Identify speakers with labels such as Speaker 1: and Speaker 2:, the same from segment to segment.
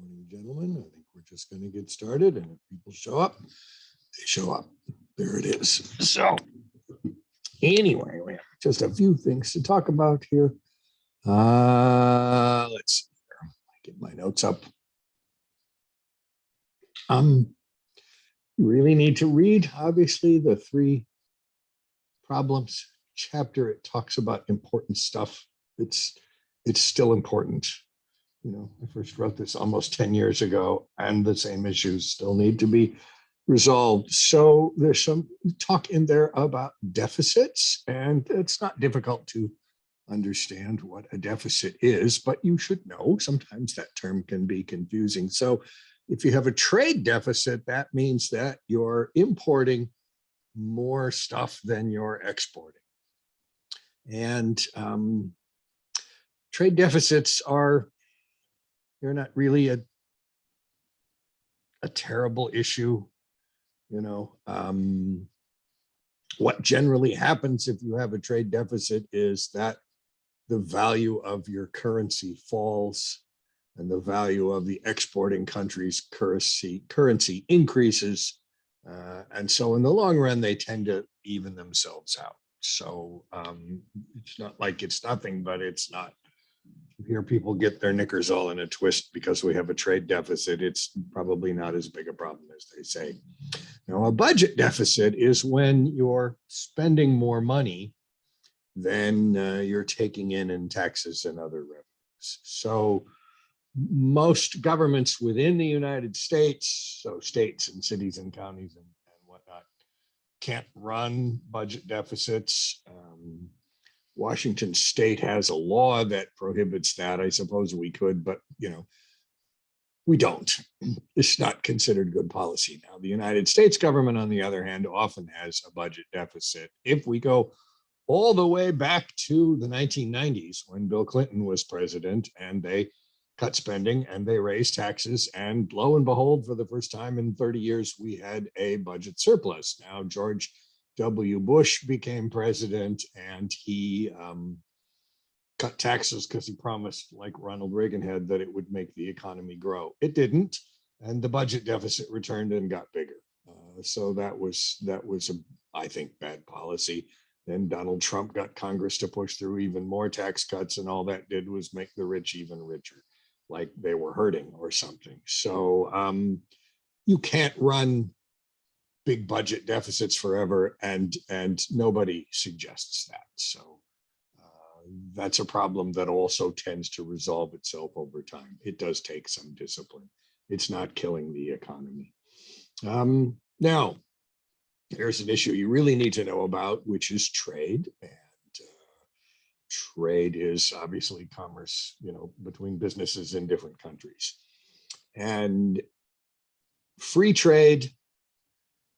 Speaker 1: Morning, gentlemen. I think we're just going to get started, and if people show up, they show up. There it is. So anyway, we have just a few things to talk about here. Let's see here. Get my notes up. You really need to read, obviously, the 3 problems chapter. It talks about important stuff. It's still important. You know, I first wrote this almost 10 years ago, and the same issues still need to be resolved. So there's some talk in there about deficits, and it's not difficult to understand what a deficit is, but you should know sometimes that term can be confusing. So if you have a trade deficit, that means that you're importing more stuff than you're exporting. And trade deficits they're not really a terrible issue. You know, what generally happens if you have a trade deficit is that the value of your currency falls and the value of the exporting country's currency increases. And so in the long run, they tend to even themselves out. So it's not like it's nothing, but it's not. You hear people get their knickers all in a twist because we have a trade deficit. It's probably not as big a problem as they say. Now, a budget deficit is when you're spending more money than you're taking in taxes and other revenues. So most governments within the United States, so states and cities and counties and whatnot, can't run budget deficits. Washington state has a law that prohibits that. I suppose we could, but you know, we don't. It's not considered good policy. Now, the United States government, on the other hand, often has a budget deficit. If we go all the way back to the 1990s when Bill Clinton was president, and they cut spending and they raised taxes, and lo and behold, for the first time in 30 years, we had a budget surplus. Now, George W. Bush became president, and he cut taxes because he promised, like Ronald Reagan had, that it would make the economy grow. It didn't, and the budget deficit returned and got bigger. So that was I think, bad policy. Then Donald Trump got Congress to push through even more tax cuts, and all that did was make the rich even richer, like they were hurting or something. So you can't run big budget deficits forever, and nobody suggests that. So that's a problem that also tends to resolve itself over time. It does take some discipline. It's not killing the economy. Now, there's an issue you really need to know about, which is trade. And trade is obviously commerce, you know, between businesses in different countries. And free trade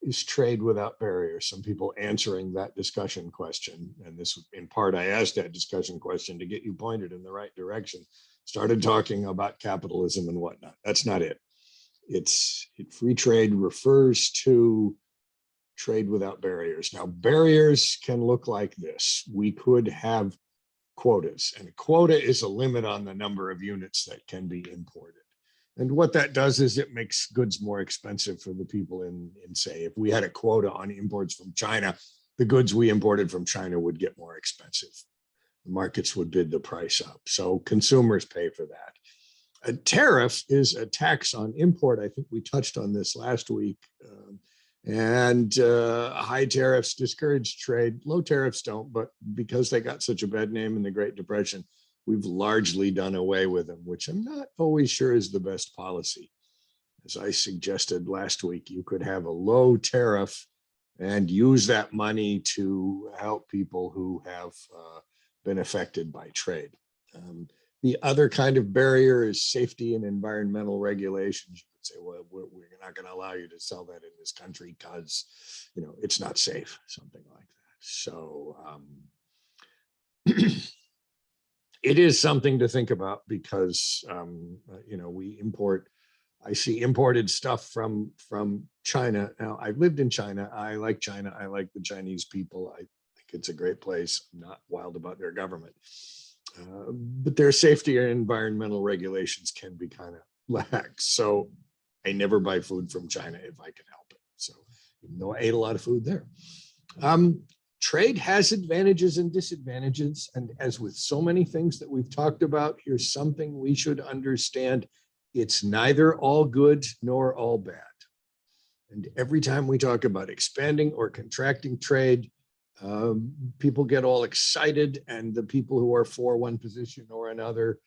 Speaker 1: is trade without barriers. Some people answering that discussion question, and this, in part, I asked that discussion question to get you pointed in the right direction, started talking about capitalism and whatnot. That's not it. Free trade refers to trade without barriers. Now, barriers can look like this. We could have quotas, and a quota is a limit on the number of units that can be imported. And what that does is it makes goods more expensive for the people in say, if we had a quota on imports from China, the goods we imported from China would get more expensive. The markets would bid the price up. So consumers pay for that. A tariff is a tax on import. I think we touched on this last week. High tariffs discourage trade. Low tariffs don't, but because they got such a bad name in the Great Depression, we've largely done away with them, which I'm not always sure is the best policy. As I suggested last week, you could have a low tariff and use that money to help people who have been affected by trade. The other kind of barrier is safety and environmental regulations. You could say, well, we're not going to allow you to sell that in this country because, you know, it's not safe, something like that. So it is something to think about because, you know, I see imported stuff from China. Now, I've lived in China. I like China. I like the Chinese people. I think it's a great place. I'm not wild about their government. But their safety and environmental regulations can be kind of lack. So I never buy food from China if I can help it. So even though I ate a lot of food there. Trade has advantages and disadvantages. And as with so many things that we've talked about, here's something we should understand. It's neither all good nor all bad. And every time we talk about expanding or contracting trade, people get all excited, and the people who are for one position or another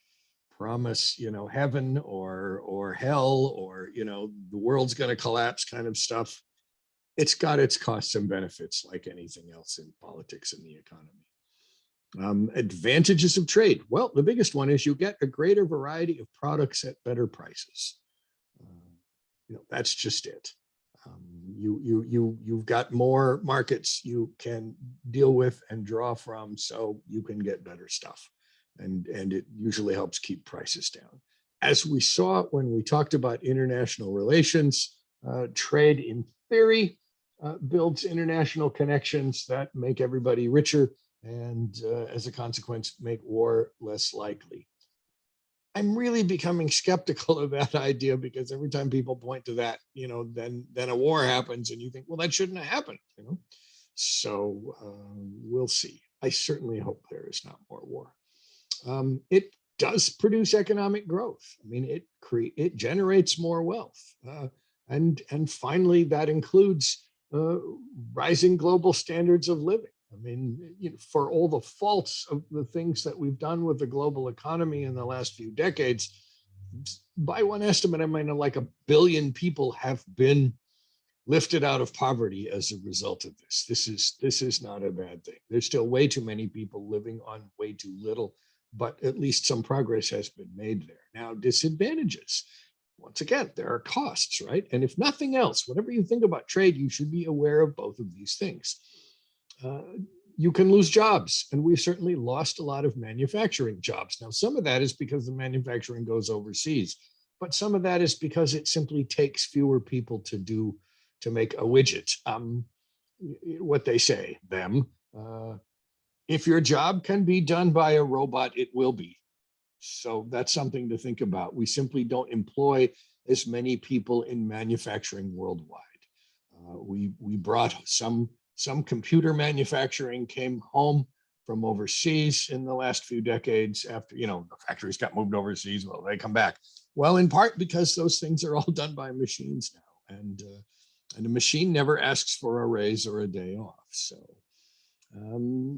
Speaker 1: promise, heaven or hell, or, the world's going to collapse kind of stuff. It's got its costs and benefits like anything else in politics and the economy. Advantages of trade. Well, the biggest one is you get a greater variety of products at better prices. That's just it. You've got more markets you can deal with and draw from, so you can get better stuff. And it usually helps keep prices down. As we saw when we talked about international relations, trade in theory builds international connections that make everybody richer, and as a consequence, make war less likely. I'm really becoming skeptical of that idea, because every time people point to that, then a war happens and you think, well, that shouldn't have happened, So we'll see. I certainly hope there is not more war. It does produce economic growth. I mean, it generates more wealth. And finally, that includes rising global standards of living. I mean, for all the faults of the things that we've done with the global economy in the last few decades, by one estimate, I mean, like 1 billion people have been lifted out of poverty as a result of this. This is not a bad thing. There's still way too many people living on way too little, but at least some progress has been made there. Now, disadvantages. Once again, there are costs, right? And if nothing else, whatever you think about trade, you should be aware of both of these things. You can lose jobs, and we've certainly lost a lot of manufacturing jobs. Now, some of that is because the manufacturing goes overseas, but some of that is because it simply takes fewer people to make a widget. What they say, if your job can be done by a robot, it will be. So that's something to think about. We simply don't employ as many people in manufacturing worldwide. We brought some computer manufacturing came home from overseas in the last few decades after, the factories got moved overseas. Well, they come back. Well, in part because those things are all done by machines now. And a machine never asks for a raise or a day off. So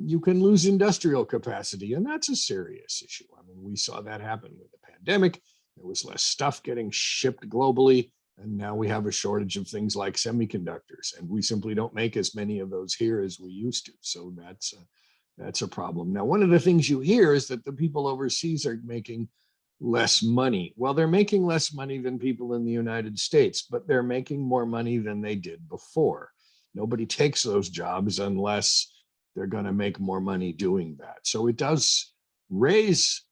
Speaker 1: you can lose industrial capacity, and that's a serious issue. I mean, we saw that happen with the pandemic. There was less stuff getting shipped globally, and now we have a shortage of things like semiconductors, and we simply don't make as many of those here as we used to. So that's a problem. Now, one of the things you hear is that the people overseas are making less money. Well, they're making less money than people in the United States, but they're making more money than they did before. Nobody takes those jobs unless they're going to make more money doing that. So it does raise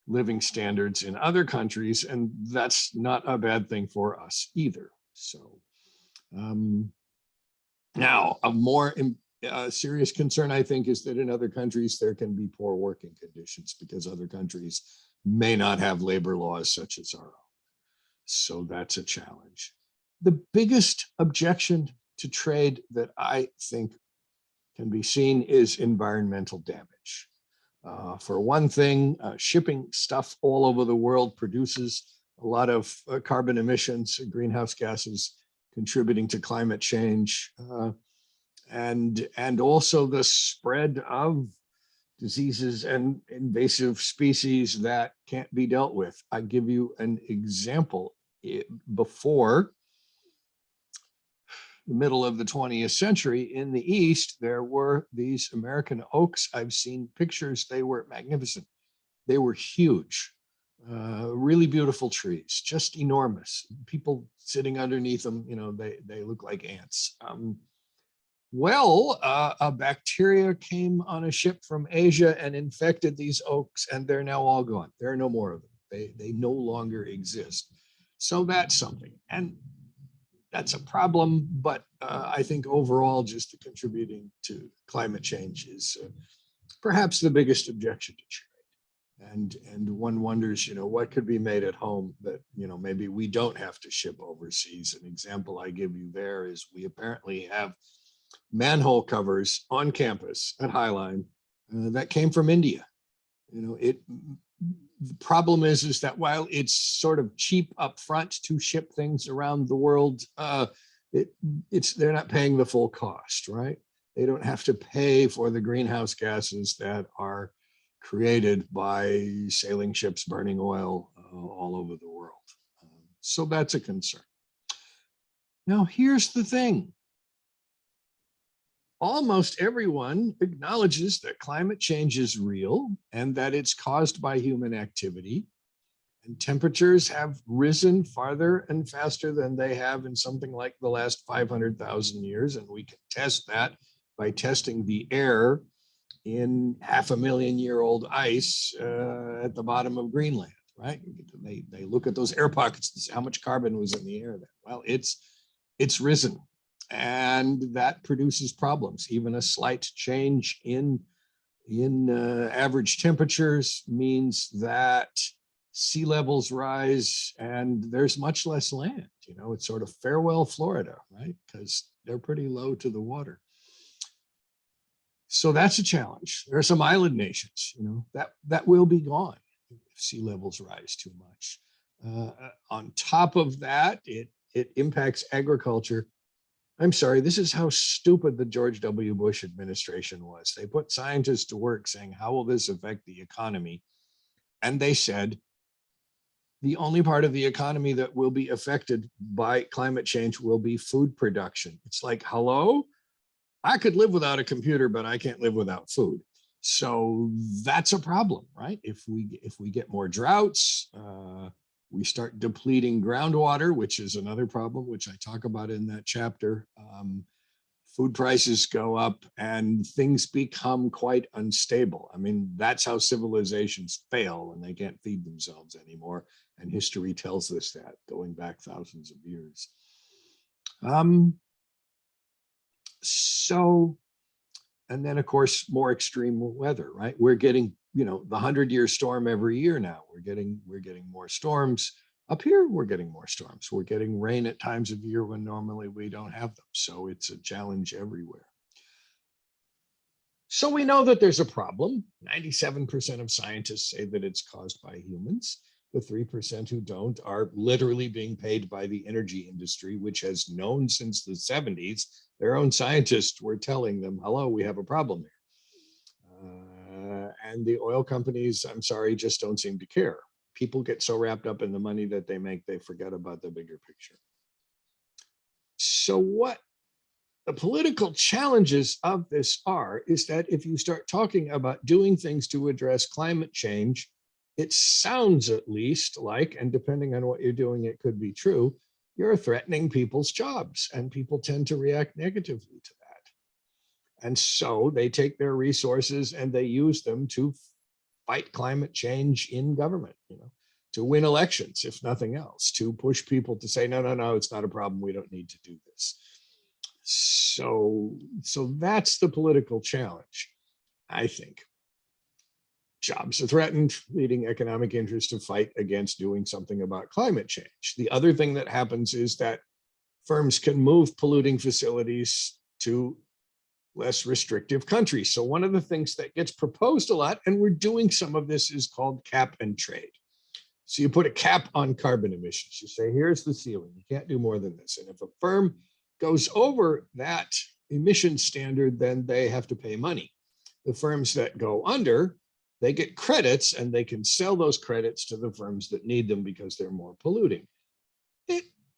Speaker 1: living standards in other countries, and that's not a bad thing for us either. So now, a more serious concern, I think, is that in other countries there can be poor working conditions because other countries may not have labor laws such as our own. So that's a challenge. The biggest objection to trade that I think can be seen is environmental damage. For one thing, shipping stuff all over the world produces a lot of carbon emissions, greenhouse gases, contributing to climate change, and also the spread of diseases and invasive species that can't be dealt with. I give you an example. Before the middle of the 20th century, in the East, there were these American oaks. I've seen pictures. They were magnificent. They were huge, really beautiful trees, just enormous. People sitting underneath them, they look like ants. A bacteria came on a ship from Asia and infected these oaks, and they're now all gone. There are no more of them. They no longer exist. So that's something. And that's a problem, but I think overall, just contributing to climate change is perhaps the biggest objection to trade. And one wonders, what could be made at home that, maybe we don't have to ship overseas. An example I give you there is we apparently have manhole covers on campus at Highline that came from India. The problem is that while it's sort of cheap up front to ship things around the world, they're not paying the full cost, right? They don't have to pay for the greenhouse gases that are created by sailing ships burning oil all over the world. So that's a concern. Now, here's the thing. Almost everyone acknowledges that climate change is real and that it's caused by human activity. And temperatures have risen farther and faster than they have in something like the last 500,000 years. And we can test that by testing the air in 500,000-year-old ice at the bottom of Greenland, right? They look at those air pockets and see how much carbon was in the air then. Well, it's risen. And that produces problems. Even a slight change in average temperatures means that sea levels rise and there's much less land. It's sort of farewell Florida, right? Because they're pretty low to the water. So that's a challenge. There are some island nations, that will be gone if sea levels rise too much. On top of that, it impacts agriculture. I'm sorry, this is how stupid the George W. Bush administration was. They put scientists to work saying, how will this affect the economy? And they said, the only part of the economy that will be affected by climate change will be food production. It's like, hello? I could live without a computer, but I can't live without food. So that's a problem, right? If we get more droughts, we start depleting groundwater, which is another problem, which I talk about in that chapter. Food prices go up and things become quite unstable. I mean, that's how civilizations fail when they can't feed themselves anymore. And history tells us that going back thousands of years. And then of course, more extreme weather, right? We're getting, the 100-year storm every year now. We're getting more storms. Up here, we're getting more storms. We're getting rain at times of year when normally we don't have them. So it's a challenge everywhere. So we know that there's a problem. 97% of scientists say that it's caused by humans. The 3% who don't are literally being paid by the energy industry, which has known since the 70s. Their own scientists were telling them, hello, we have a problem here. And the oil companies, I'm sorry, just don't seem to care. People get so wrapped up in the money that they make, they forget about the bigger picture. So what the political challenges of this is that if you start talking about doing things to address climate change, it sounds at least like, and depending on what you're doing, it could be true, you're threatening people's jobs, and people tend to react negatively to that. And so they take their resources and they use them to fight climate change in government, to win elections, if nothing else, to push people to say, no, it's not a problem. We don't need to do this. So that's the political challenge, I think. Jobs are threatened, leading economic interests to fight against doing something about climate change. The other thing that happens is that firms can move polluting facilities to less restrictive countries. So one of the things that gets proposed a lot, and we're doing some of this, is called cap and trade. So you put a cap on carbon emissions. You say, here's the ceiling. You can't do more than this. And if a firm goes over that emission standard, then they have to pay money. The firms that go under, they get credits, and they can sell those credits to the firms that need them because they're more polluting.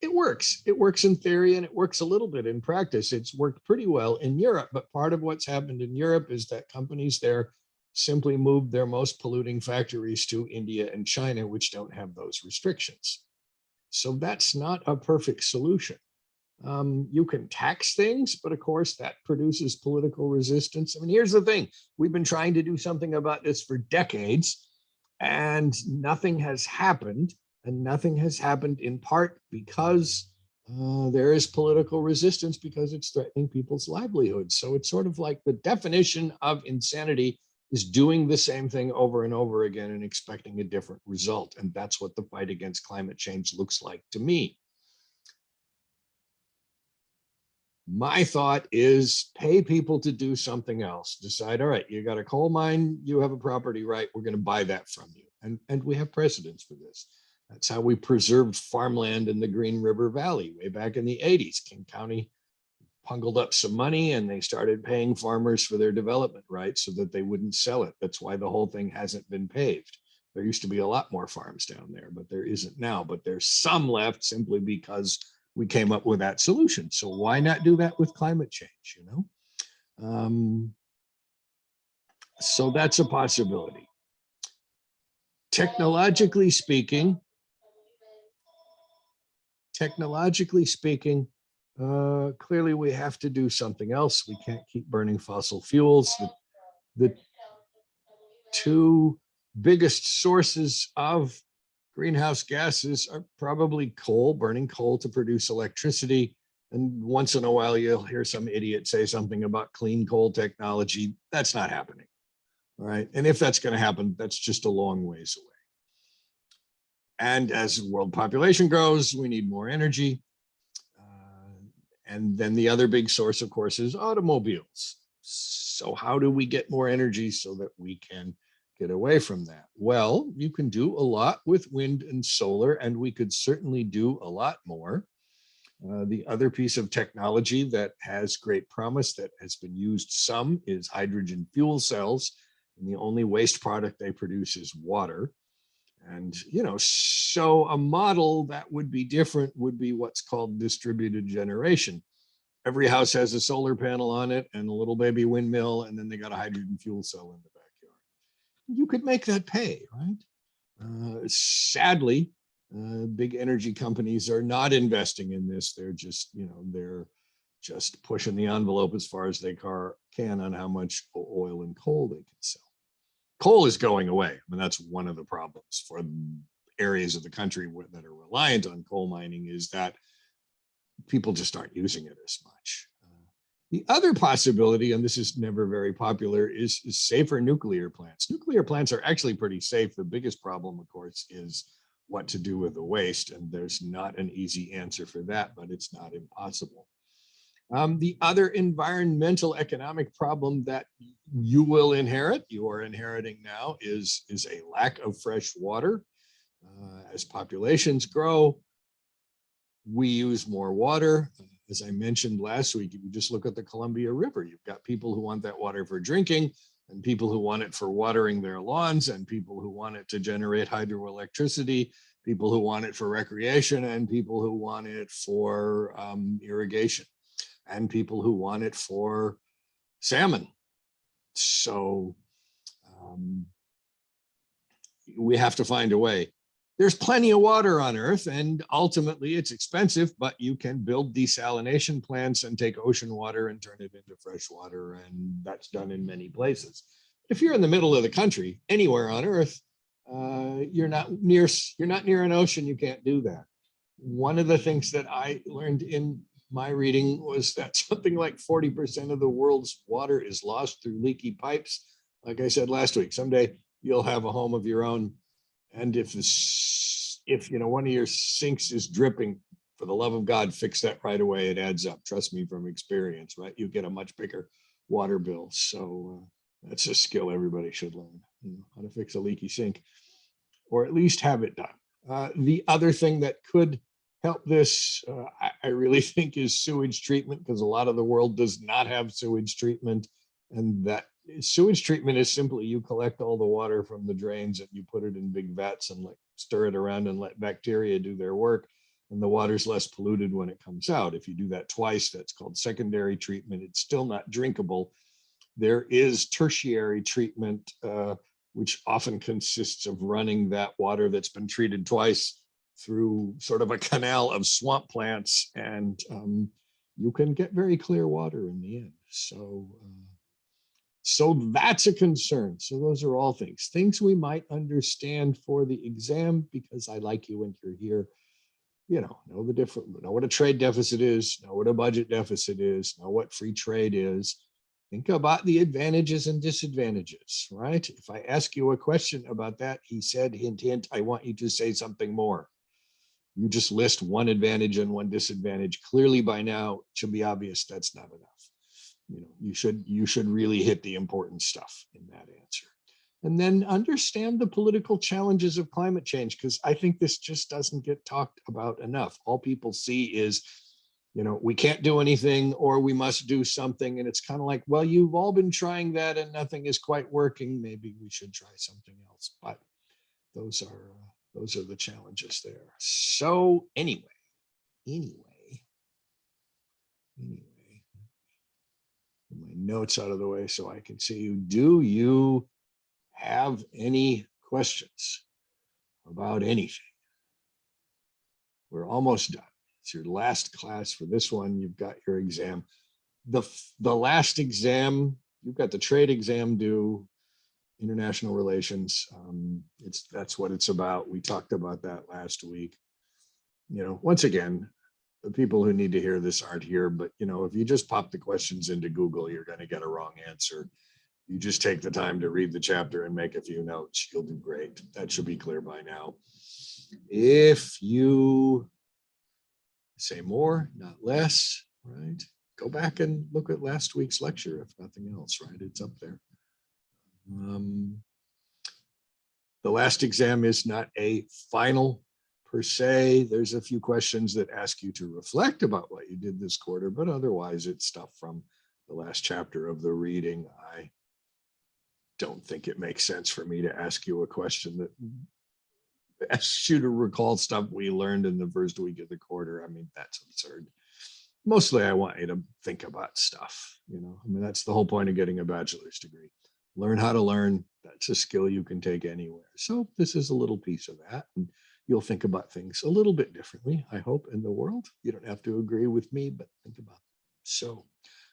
Speaker 1: It works. It works in theory, and it works a little bit in practice. It's worked pretty well in Europe, but part of what's happened in Europe is that companies there simply moved their most polluting factories to India and China, which don't have those restrictions. So that's not a perfect solution. You can tax things, but of course that produces political resistance. I mean, here's the thing. We've been trying to do something about this for decades, and nothing has happened. And nothing has happened in part because there is political resistance, because it's threatening people's livelihoods. So it's sort of like the definition of insanity is doing the same thing over and over again and expecting a different result. And that's what the fight against climate change looks like to me. My thought is pay people to do something else. Decide, all right, you got a coal mine, you have a property right, we're going to buy that from you. And we have precedents for this. That's how we preserved farmland in the Green River Valley way back in the 80s. King County pungled up some money and they started paying farmers for their development rights so that they wouldn't sell it. That's why the whole thing hasn't been paved. There used to be a lot more farms down there, but there isn't now. But there's some left simply because we came up with that solution. So why not do that with climate change, you know? So that's a possibility. Technologically speaking, clearly we have to do something else. We can't keep burning fossil fuels. The two biggest sources of greenhouse gases are probably coal, burning coal to produce electricity. And once in a while, you'll hear some idiot say something about clean coal technology. That's not happening. All right. And if that's going to happen, that's just a long ways away. And as world population grows, we need more energy. And then the other big source, of course, is automobiles. So how do we get more energy so that we can get away from that? Well, you can do a lot with wind and solar, and we could certainly do a lot more. The other piece of technology that has great promise that has been used some is hydrogen fuel cells. And the only waste product they produce is water. And, you know, so a model that would be different would be what's called distributed generation. Every house has a solar panel on it and a little baby windmill, and then they got a hydrogen fuel cell in the backyard. You could make that pay, right? Sadly, big energy companies are not investing in this. They're just, you know, they're just pushing the envelope as far as they can on how much oil and coal they can sell. Coal is going away. I mean, that's one of the problems for areas of the country that are reliant on coal mining, is that people just aren't using it as much. The other possibility, and this is never very popular, is safer nuclear plants. Nuclear plants are actually pretty safe. The biggest problem, of course, is what to do with the waste. And there's not an easy answer for that, but it's not impossible. The other environmental economic problem that you will inherit, you are inheriting now, is a lack of fresh water. As populations grow, we use more water. As I mentioned last week, if you just look at the Columbia River, you've got people who want that water for drinking, and people who want it for watering their lawns, and people who want it to generate hydroelectricity, people who want it for recreation, and people who want it for irrigation, and people who want it for salmon. So we have to find a way. There's plenty of water on Earth, and ultimately it's expensive, but you can build desalination plants and take ocean water and turn it into fresh water, and that's done in many places. If you're in the middle of the country, anywhere on Earth, you're not near an ocean, you can't do that. One of the things that I learned in my reading was that something like 40% of the world's water is lost through leaky pipes. Like I said last week, someday you'll have a home of your own. And if you know, one of your sinks is dripping, for the love of God, fix that right away. It adds up. Trust me from experience, right? You get a much bigger water bill. So that's a skill everybody should learn, you know, how to fix a leaky sink, or at least have it done. The other thing that could help this, I really think, is sewage treatment, because a lot of the world does not have sewage treatment. And that sewage treatment is simply you collect all the water from the drains and you put it in big vats and stir it around and let bacteria do their work. And the water's less polluted when it comes out. If you do that twice, that's called secondary treatment. It's still not drinkable. There is tertiary treatment, which often consists of running that water that's been treated twice through sort of a canal of swamp plants, and you can get very clear water in the end. So that's a concern. So those are all things we might understand for the exam, because I like you and you're here. You know the different, know what a trade deficit is, know what a budget deficit is, know what free trade is. think about the advantages and disadvantages, right? If I ask you a question about that, he said, hint, hint, I want you to say something more. You just list one advantage and one disadvantage. Clearly by now, it should be obvious that's not enough. You should really hit the important stuff in that answer. And then understand the political challenges of climate change, because I think this just doesn't get talked about enough. All people see is, we can't do anything or we must do something. And it's kind of like, well, you've all been trying that and nothing is quite working. Maybe we should try something else. But those are the challenges there. So anyway, my notes out of the way so I can see you. Do you have any questions about anything? We're almost done. It's your last class for this one. You've got your exam. The last exam, you've got the trade exam due, international relations. That's what it's about. We talked about that last week. Once again, the people who need to hear this aren't here, but if you just pop the questions into Google, you're going to get a wrong answer. You just take the time to read the chapter and make a few notes. You'll do great. That should be clear by now. If you say more, not less, right? Go back and look at last week's lecture, if nothing else, right? It's up there. The last exam is not a final per se. There's a few questions that ask you to reflect about what you did this quarter, but otherwise it's stuff from the last chapter of the reading. I don't think it makes sense for me to ask you a question that asks you to recall stuff we learned in the first week of the quarter. I mean, that's absurd. Mostly I want you to think about stuff, that's the whole point of getting a bachelor's degree. Learn how to learn. That's a skill you can take anywhere. So this is a little piece of that. And you'll think about things a little bit differently, I hope, in the world. You don't have to agree with me, but think about it. So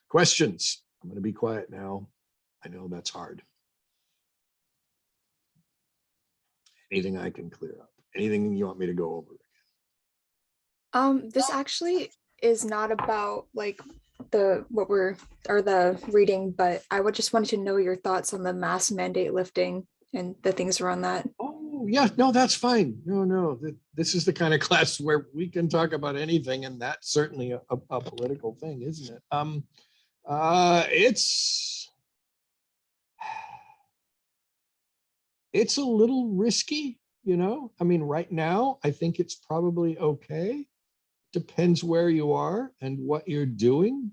Speaker 1: questions. I'm going to be quiet now. I know that's hard. Anything I can clear up? Anything you want me to go over
Speaker 2: again? This actually is not about like the reading, but I just wanted to know your thoughts on the mask mandate lifting and the things around that.
Speaker 1: Oh yeah, no, that's fine. No, this is the kind of class where we can talk about anything, and that's certainly a political thing, isn't it? It's a little risky, I mean, right now, I think it's probably okay. Depends where you are and what you're doing.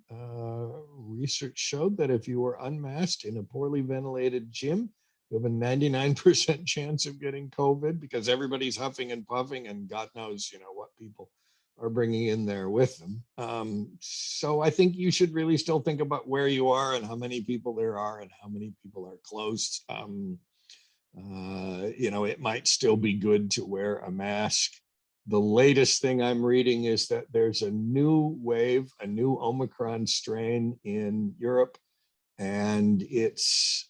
Speaker 1: Research showed that if you were unmasked in a poorly ventilated gym, you have a 99% chance of getting COVID because everybody's huffing and puffing, and God knows, what people are bringing in there with them. So I think you should really still think about where you are and how many people there are and how many people are close. It might still be good to wear a mask. The latest thing I'm reading is that there's a new wave, a new Omicron strain in Europe, and it's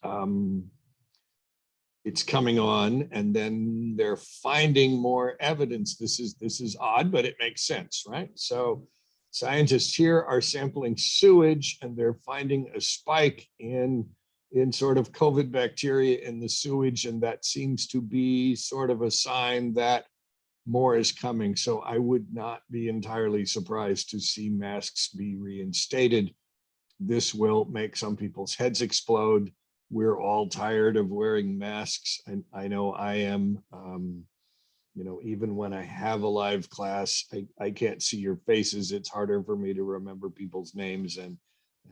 Speaker 1: coming on, and then they're finding more evidence. This is odd, but it makes sense, right? So scientists here are sampling sewage, and they're finding a spike in sort of COVID bacteria in the sewage, and that seems to be sort of a sign that more is coming. So I would not be entirely surprised to see masks be reinstated. This will make some people's heads explode. We're all tired of wearing masks, and I know I am. Even when I have a live class, I can't see your faces. It's harder for me to remember people's names, and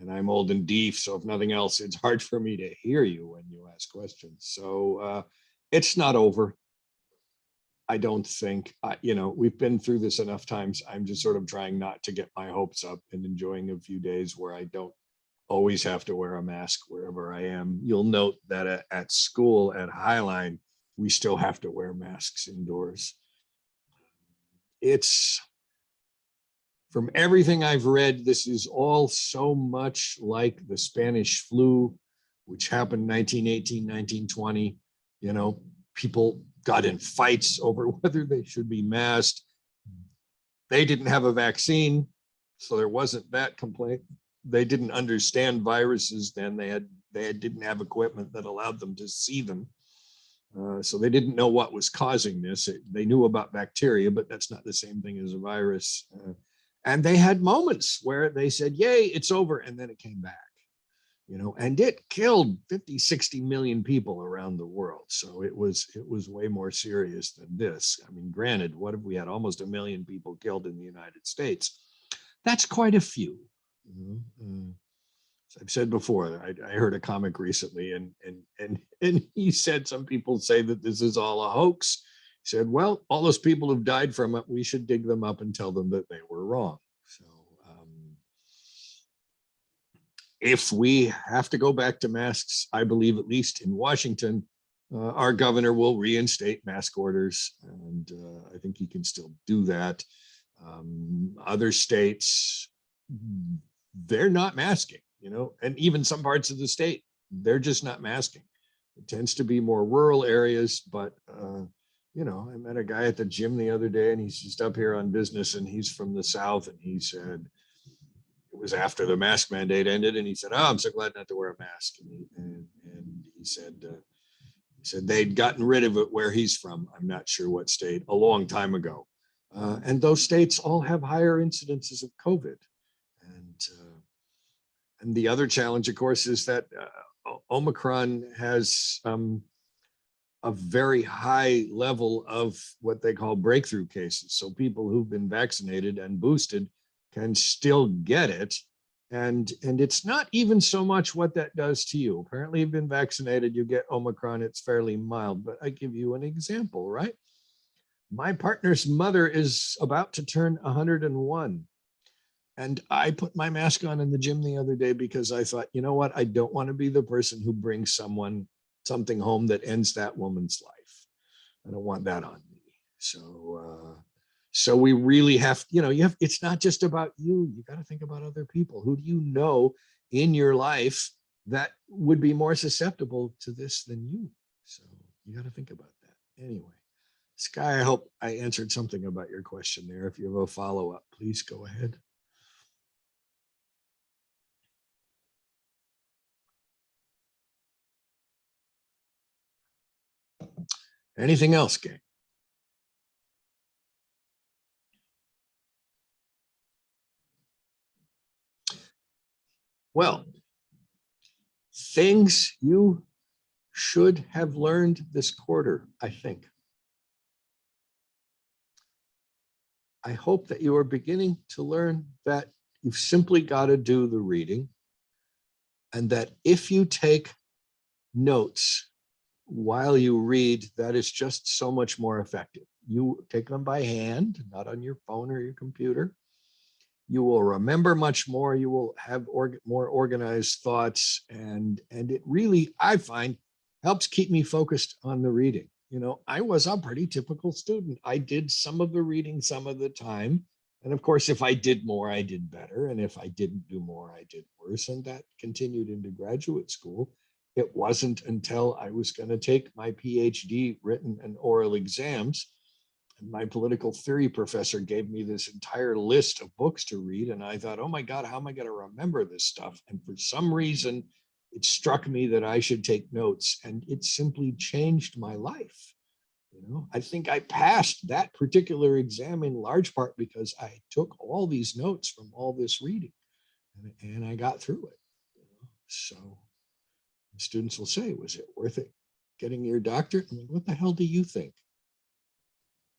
Speaker 1: I'm old and deaf, so if nothing else, it's hard for me to hear you when you ask questions. So it's not over. I don't think, we've been through this enough times. I'm just sort of trying not to get my hopes up and enjoying a few days where I don't always have to wear a mask wherever I am. You'll note that at school at Highline, we still have to wear masks indoors. It's, from everything I've read, this is all so much like the Spanish flu, which happened 1918, 1920. People got in fights over whether they should be masked. They didn't have a vaccine, so there wasn't that complaint. they didn't understand viruses then. They didn't have equipment that allowed them to see them. So they didn't know what was causing this. They knew about bacteria, but that's not the same thing as a virus. And they had moments where they said, yay, it's over. And then it came back, and it killed 50, 60 million people around the world. So it was way more serious than this. I mean, granted, what if we had almost 1 million people killed in the United States? That's quite a few. As I've said before, I heard a comic recently, and he said some people say that this is all a hoax. He said, well, all those people who've died from it, we should dig them up and tell them that they were wrong. So if we have to go back to masks, I believe, at least in Washington, our governor will reinstate mask orders, and I think he can still do that. Other states, they're not masking, and even some parts of the state, they're just not masking. It tends to be more rural areas, but I met a guy at the gym the other day, and he's just up here on business, and he's from the South, and he said it was after the mask mandate ended, and he said, "Oh, I'm so glad not to wear a mask." And he said they'd gotten rid of it where he's from. I'm not sure what state, a long time ago. And those states all have higher incidences of COVID. And the other challenge, of course, is that Omicron has a very high level of what they call breakthrough cases. So people who've been vaccinated and boosted can still get it. And it's not even so much what that does to you. Apparently, you've been vaccinated, you get Omicron, it's fairly mild. But I give you an example, right? My partner's mother is about to turn 101. And I put my mask on in the gym the other day because I thought, you know what? I don't want to be the person who brings something home that ends that woman's life. I don't want that on me. So we really have, it's not just about you. You got to think about other people. Who do you know in your life that would be more susceptible to this than you? So you got to think about that. Anyway, Sky, I hope I answered something about your question there. If you have a follow-up, please go ahead. Anything else, gang? Well, things you should have learned this quarter, I think. I hope that you are beginning to learn that you've simply got to do the reading, and that if you take notes while you read, that is just so much more effective. You take them by hand, not on your phone or your computer. You will remember much more. You will have more organized thoughts. And it really, I find, helps keep me focused on the reading. I was a pretty typical student. I did some of the reading some of the time. And of course, if I did more, I did better. And if I didn't do more, I did worse. And that continued into graduate school. It wasn't until I was going to take my Ph.D. written and oral exams, and my political theory professor gave me this entire list of books to read. And I thought, oh my God, how am I going to remember this stuff? And for some reason, it struck me that I should take notes, and it simply changed my life. I think I passed that particular exam in large part because I took all these notes from all this reading, and I got through it. So students will say, was it worth it getting your doctorate? I mean, what the hell do you think?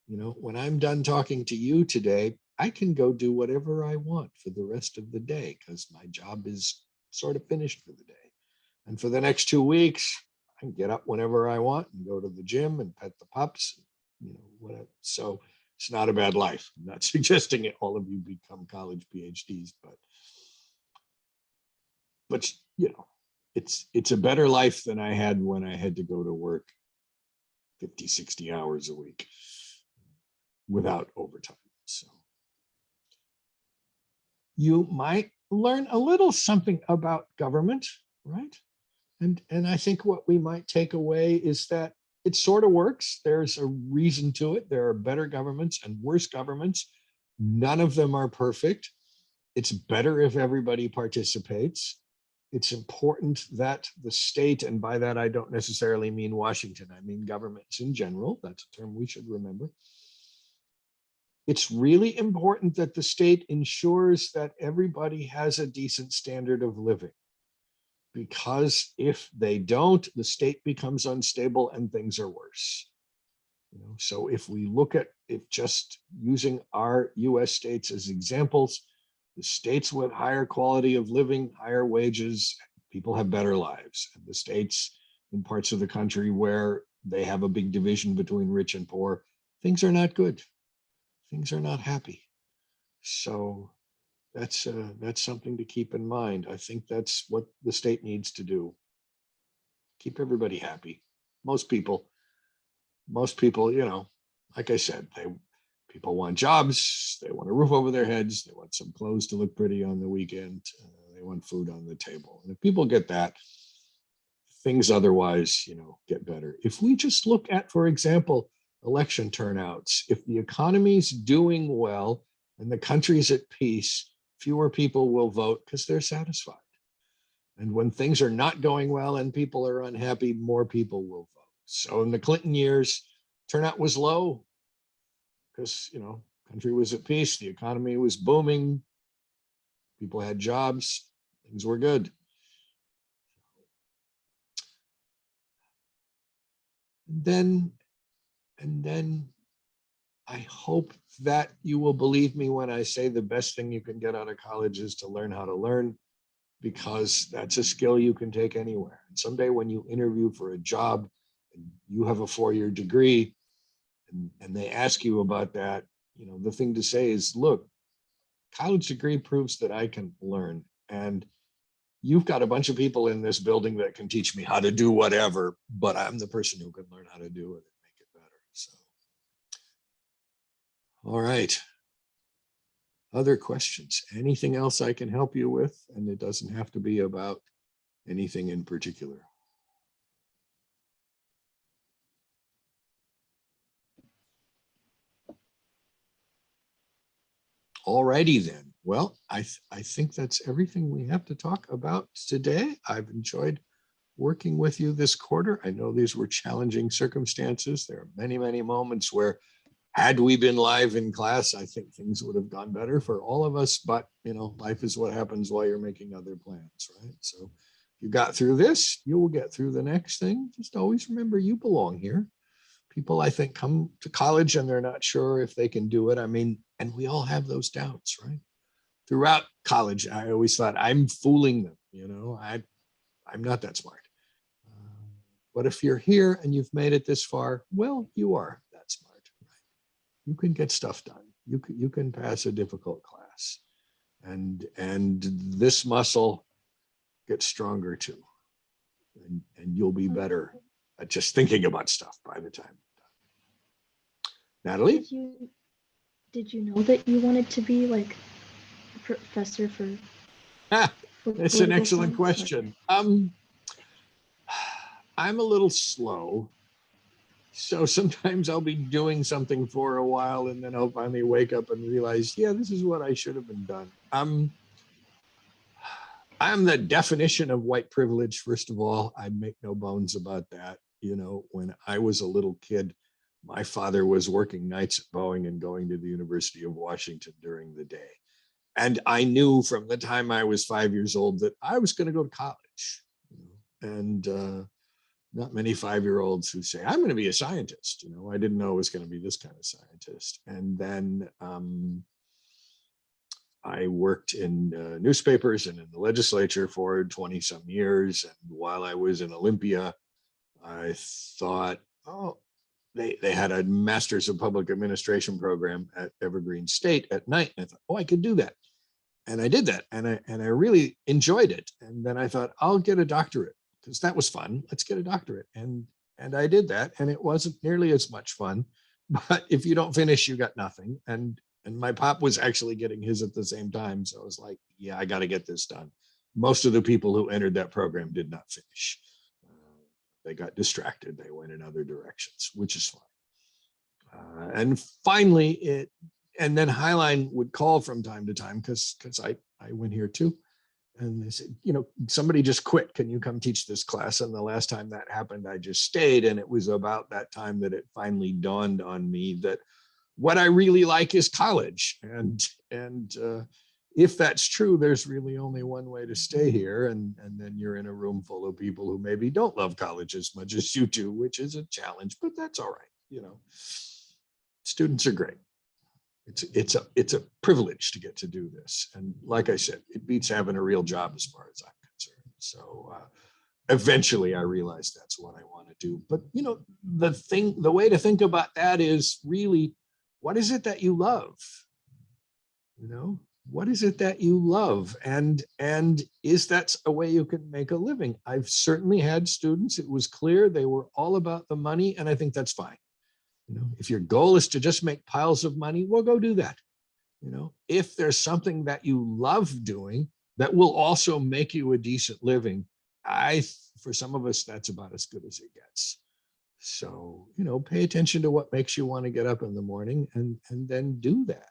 Speaker 1: When I'm done talking to you today, I can go do whatever I want for the rest of the day because my job is sort of finished for the day. And for the next 2 weeks, I can get up whenever I want and go to the gym and pet the pups, whatever. So it's not a bad life. I'm not suggesting it, all of you become college PhDs, but it's a better life than I had when I had to go to work 50, 60 hours a week without overtime. So you might learn a little something about government, right? And I think what we might take away is that it sort of works. There's a reason to it. There are better governments and worse governments. None of them are perfect. It's better if everybody participates. It's important that the state, and by that I don't necessarily mean Washington, I mean governments in general, that's a term we should remember. It's really important that the state ensures that everybody has a decent standard of living, because if they don't, the state becomes unstable and things are worse. So if we look at it, just using our US states as examples, the states with higher quality of living, higher wages, people have better lives. And the states in parts of the country where they have a big division between rich and poor, things are not good. Things are not happy. So that's something to keep in mind. I think that's what the state needs to do. Keep everybody happy. Most people, like I said, people want jobs, they want a roof over their heads, they want some clothes to look pretty on the weekend, they want food on the table. And if people get that, things otherwise, get better. If we just look at, for example, election turnouts, if the economy's doing well and the country's at peace, fewer people will vote because they're satisfied. And when things are not going well and people are unhappy, more people will vote. So in the Clinton years, turnout was low because, country was at peace, the economy was booming, people had jobs, things were good. And then I hope that you will believe me when I say the best thing you can get out of college is to learn how to learn, because that's a skill you can take anywhere. And someday when you interview for a job and you have a 4-year degree and they ask you about that, the thing to say is, look, college degree proves that I can learn. And you've got a bunch of people in this building that can teach me how to do whatever, but I'm the person who can learn how to do it and make it better. So, all right. Other questions? Anything else I can help you with? And it doesn't have to be about anything in particular. All righty then. Well, I think that's everything we have to talk about today. I've enjoyed working with you this quarter. I know these were challenging circumstances. There are many, many moments where, had we been live in class, I think things would have gone better for all of us. But, life is what happens while you're making other plans, right? So if you got through this, you will get through the next thing. Just always remember you belong here. People, I think, come to college and they're not sure if they can do it. I mean, and we all have those doubts, right? Throughout college, I always thought I'm fooling them. I'm not that smart. But if you're here and you've made it this far, well, you are that smart, right? You can get stuff done. You can pass a difficult class, and this muscle gets stronger too, and you'll be better at just thinking about stuff by the time. Natalie?
Speaker 3: Did you know that you wanted to be like a professor for
Speaker 1: That's an excellent
Speaker 3: science?
Speaker 1: question. I'm a little slow. So sometimes I'll be doing something for a while and then I'll finally wake up and realize, yeah, this is what I should have been done. I'm the definition of white privilege, first of all. I make no bones about that. When I was a little kid, my father was working nights at Boeing and going to the University of Washington during the day. And I knew from the time I was 5 years old that I was going to go to college. And not many 5-year-olds who say, I'm going to be a scientist. I didn't know it was going to be this kind of scientist. And then I worked in newspapers and in the legislature for 20 some years. And while I was in Olympia, I thought, they had a Masters of Public Administration program at Evergreen State at night. And I thought, I could do that. And I did that. And I really enjoyed it. And then I thought, I'll get a doctorate because that was fun. Let's get a doctorate. And I did that. And it wasn't nearly as much fun. But if you don't finish, you got nothing. And my pop was actually getting his at the same time. So I was like, yeah, I got to get this done. Most of the people who entered that program did not finish. They got distracted. They went in other directions, which is fine. And finally, And then Highline would call from time to time because I went here too. And they said, you know, somebody just quit. Can you come teach this class? And the last time that happened, I just stayed. And it was about that time that it finally dawned on me that what I really like is college. And if that's true, there's really only one way to stay here. And then you're in a room full of people who maybe don't love college as much as you do, which is a challenge, but that's all right. You know, students are great. It's a privilege to get to do this. And like I said, it beats having a real job as far as I'm concerned. So eventually I realized that's what I want to do. But you know, the way to think about that is really, what is it that you love? You know, what is it that you love? And is that a way you can make a living? I've certainly had students, it was clear they were all about the money, and I think that's fine. You know, if your goal is to just make piles of money, well, go do that. You know, if there's something that you love doing that will also make you a decent living, for some of us, that's about as good as it gets. So, you know, pay attention to what makes you want to get up in the morning and then do that.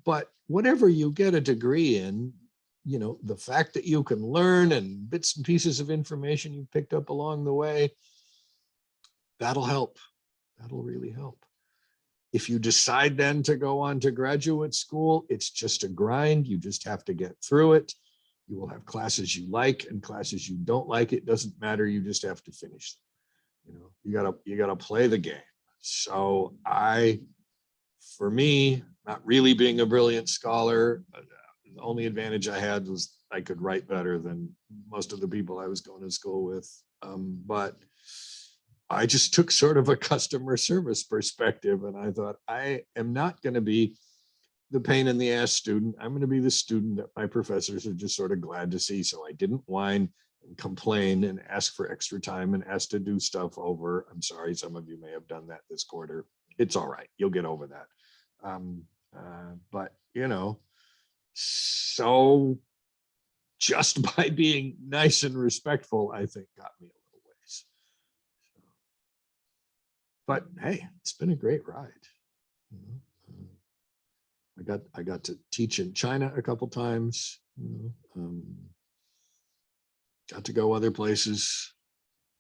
Speaker 1: But whatever you get a degree in, you know, the fact that you can learn and bits and pieces of information you picked up along the way, that'll help. That'll really help. If you decide then to go on to graduate school, it's just a grind. You just have to get through it. You will have classes you like and classes you don't like. It doesn't matter. You just have to finish them. You know, you gotta play the game. So for me, not really being a brilliant scholar, the only advantage I had was I could write better than most of the people I was going to school with. But I just took sort of a customer service perspective, and I thought, I am not going to be the pain in the ass student. I'm going to be the student that my professors are just sort of glad to see. So I didn't whine and complain and ask for extra time and ask to do stuff over. I'm sorry, some of you may have done that this quarter. It's all right. You'll get over that. But, you know, so just by being nice and respectful, I think got me a little ways. But hey, it's been a great ride. You know, I got to teach in China a couple times. You know, got to go other places.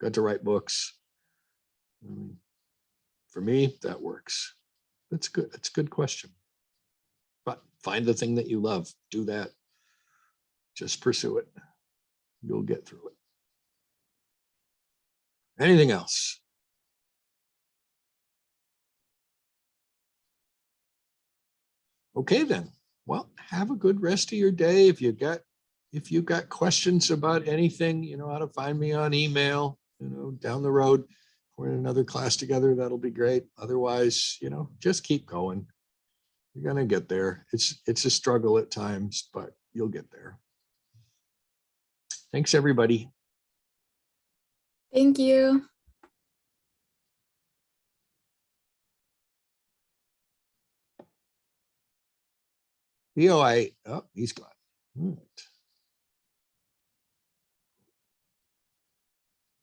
Speaker 1: Got to write books. For me, that works. That's good. That's a good question. But find the thing that you love. Do that. Just pursue it. You'll get through it. Anything else? Okay, then. Well, have a good rest of your day. If you've got questions about anything, you know how to find me on email, you know, down the road. If we're in another class together, that'll be great. Otherwise, you know, just keep going. You're going to get there. It's a struggle at times, but you'll get there. Thanks, everybody.
Speaker 2: Thank you.
Speaker 1: Theo, oh, he's gone. All right.